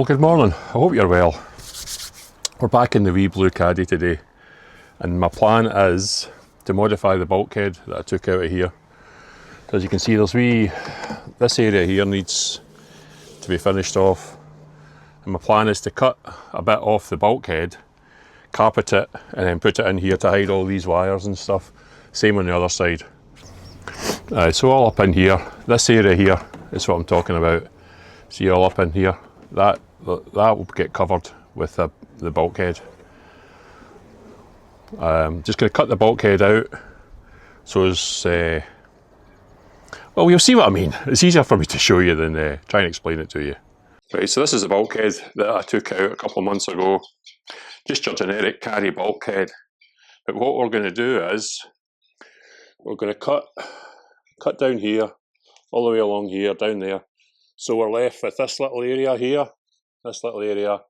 Well, good morning. I hope you're well. We're back in the wee blue Caddy today, and my plan is to modify the bulkhead that I took out of here. As you can see, this area here needs to be finished off, and my plan is to cut a bit off the bulkhead, carpet it, and then put it in here to hide all these wires and stuff. Same on the other side. So all up in here, this area here is what I'm talking about. See, all up in here, that will get covered with the bulkhead. Just going to cut the bulkhead out so as well, you'll see what I mean. It's easier for me to show you than try and explain it to you. Right, so this is the bulkhead that I took out a couple of months ago. Just your generic Caddy bulkhead. But what we're going to do is we're going to cut down here, all the way along here, down there. So we're left with this little area here, this little area,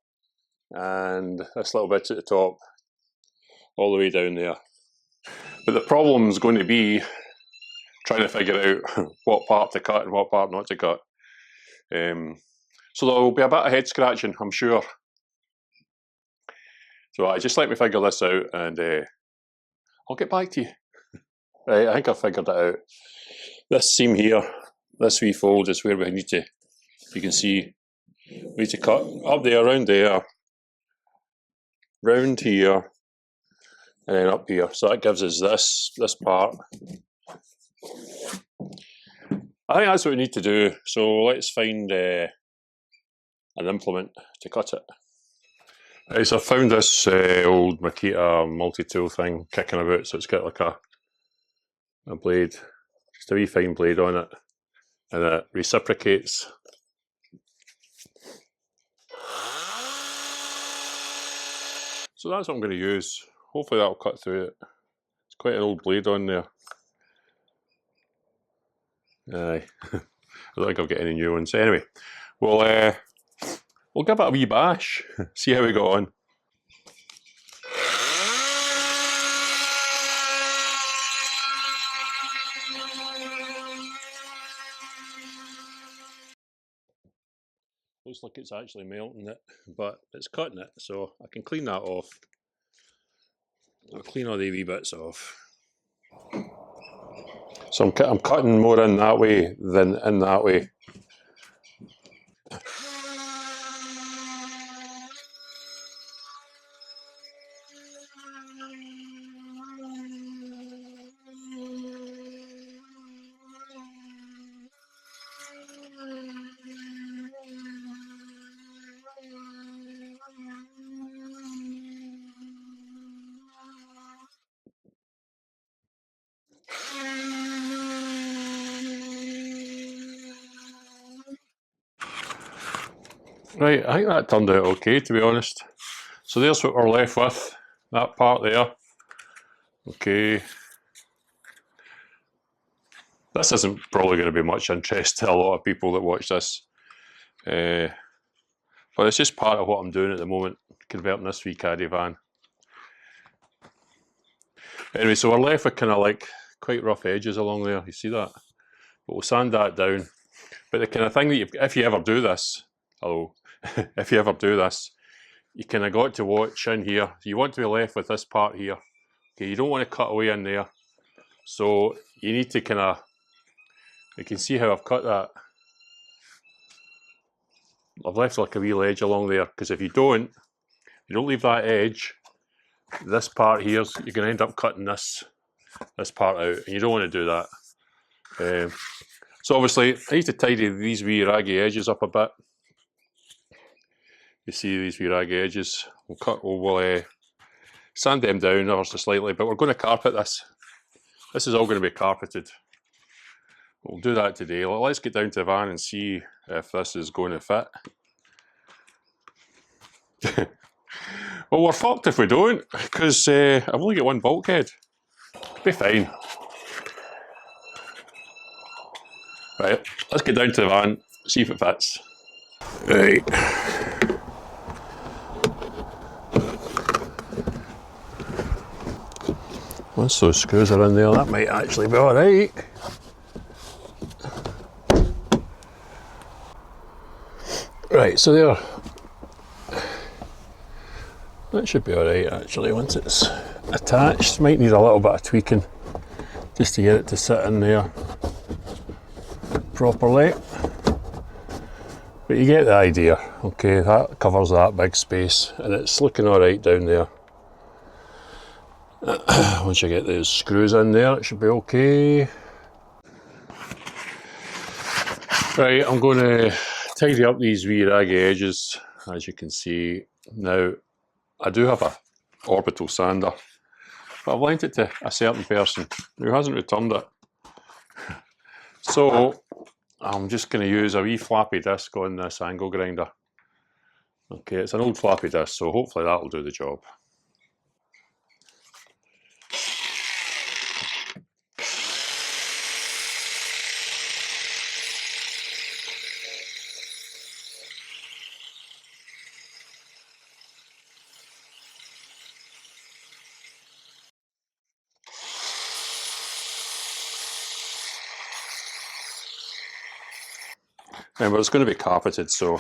and this little bit at the top, all the way down there. But the problem is going to be trying to figure out what part to cut and what part not to cut. So there will be a bit of head scratching, I'm sure. So just let me figure this out, and I'll get back to you. Right, I think I've figured it out. This seam here, this wee fold is where we need to, you can see, we need to cut up there, around there, round here, and then up here. So that gives us this part. I think that's what we need to do. So let's find an implement to cut it. Right, so I found this old Makita multi-tool thing kicking about. So it's got like a blade, just a wee fine blade on it, and it reciprocates. So that's what I'm going to use. Hopefully that'll cut through it. It's quite an old blade on there. Aye, I don't think I'll get any new ones. Anyway, we'll give it a wee bash, see how we go on. Looks like it's actually melting it, but it's cutting it, so I can clean that off. I'll clean all the wee bits off. So I'm cutting more in that way than in that way. Right, I think that turned out okay, to be honest. So there's what we're left with, that part there. Okay. This isn't probably going to be much interest to a lot of people that watch this. But it's just part of what I'm doing at the moment, converting this wee Caddy van. Anyway, so we're left with kind of like quite rough edges along there, you see that? But we'll sand that down. But the kind of thing that if you ever do this, if you ever do this, you kind of got to watch in here. You want to be left with this part here. Okay, you don't want to cut away in there. So you need to kind of, you can see how I've cut that. I've left like a wee ledge along there, because if you don't leave that edge, this part here, you're going to end up cutting this part out, and you don't want to do that. So obviously, I need to tidy these wee raggy edges up a bit. You see these wee raggy edges. We'll sand them down ever so slightly, but we're going to carpet this. This is all going to be carpeted. We'll do that today. Let's get down to the van and see if this is going to fit. Well, we're fucked if we don't, because I've only got one bulkhead. It'll be fine. Right, let's get down to the van, see if it fits. Right. Once those screws are in there, that might actually be alright. Right, so there, That should be alright actually once it's attached. Might need a little bit of tweaking just to get it to sit in there properly. But you get the idea. Okay, that covers that big space and it's looking alright down there. Once you get those screws in there, it should be okay. Right, I'm going to tidy up these wee raggy edges, as you can see. Now, I do have a orbital sander, but I've lent it to a certain person who hasn't returned it. So, I'm just going to use a wee flappy disc on this angle grinder. Okay, it's an old flappy disc, so hopefully that'll do the job. But it's going to be carpeted, so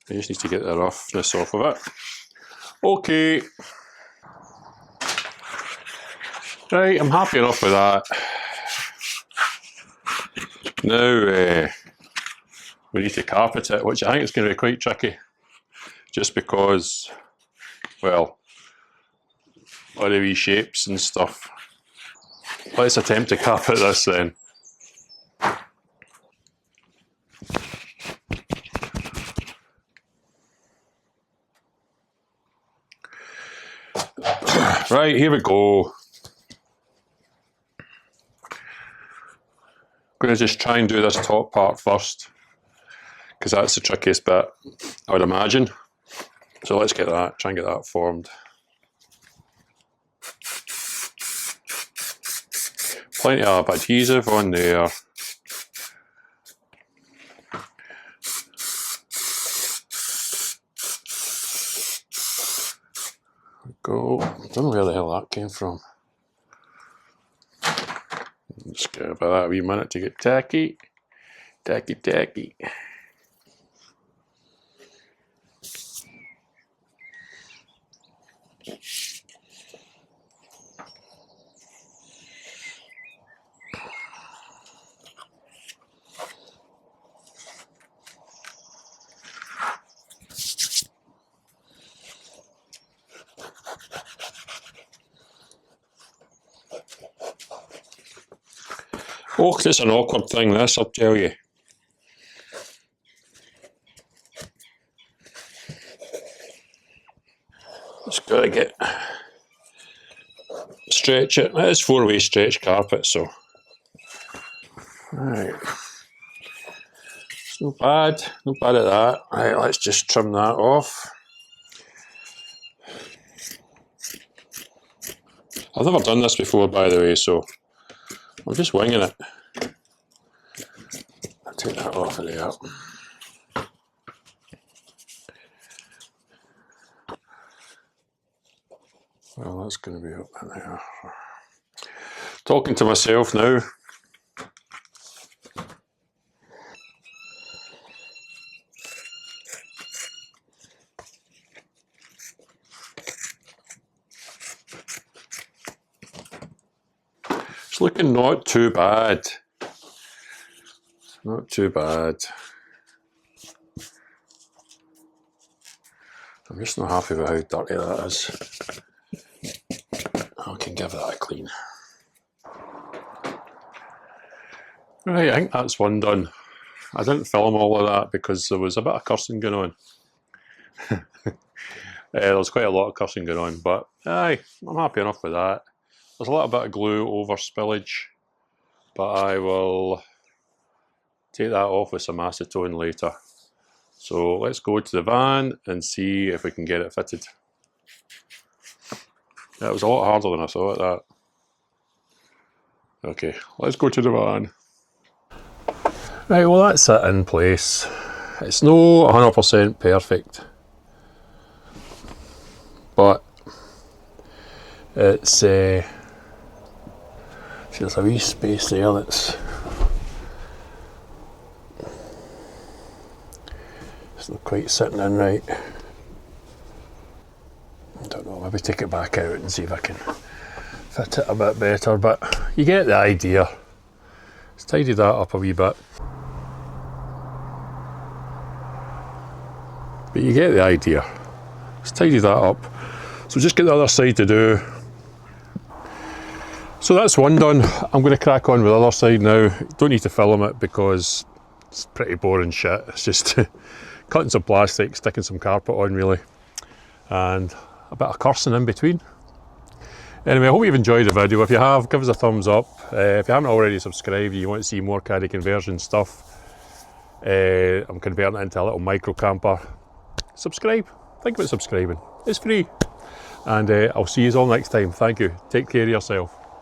I just need to get the roughness off of it. Okay. Right, I'm happy enough with that. Now we need to carpet it, which I think is going to be quite tricky. Just because, well, all the wee shapes and stuff. Let's attempt to carpet this then. Right, here we go. I'm going to just try and do this top part first, because that's the trickiest bit, I would imagine. So let's get that, try and get that formed. Plenty of adhesive on there. Go. I don't know where the hell that came from. Just give it that wee minute to get tacky. Tacky, tacky. Oh, it's an awkward thing, this, I'll tell you. Just gotta get, stretch it. It is 4-way stretch carpet, so. Right. It's not bad at that. Right, let's just trim that off. I've never done this before, by the way, so I'm just winging it. I'll take that off of there. Well, that's going to be up in there. Talking to myself now. It's looking not too bad. Not too bad. I'm just not happy with how dirty that is. I can give that a clean. Right, I think that's one done. I didn't film all of that because there was a bit of cursing going on. There was quite a lot of cursing going on, but aye, I'm happy enough with that. There's a little bit of glue over spillage, but I will take that off with some acetone later. So let's go to the van and see if we can get it fitted. That was a lot harder than I thought, that. Okay, let's go to the van. Right, well that's it in place. It's no 100% perfect, but it's there's a wee space there that's it's not quite sitting in right. maybe take it back out and see if I can fit it a bit better, but you get the idea. Let's tidy that up a wee bit. But you get the idea. Let's tidy that up. So just get the other side to do. So that's one done. I'm going to crack on with the other side now. Don't need to film it because it's pretty boring shit. It's just cutting some plastic, sticking some carpet on really, and a bit of cursing in between. Anyway, I hope you've enjoyed the video. If you have, give us a thumbs up. If you haven't already subscribed, you want to see more caddy conversion stuff, I'm converting it into a little micro camper. Subscribe. Think about subscribing. It's free. And I'll see you all next time. Thank you. Take care of yourself.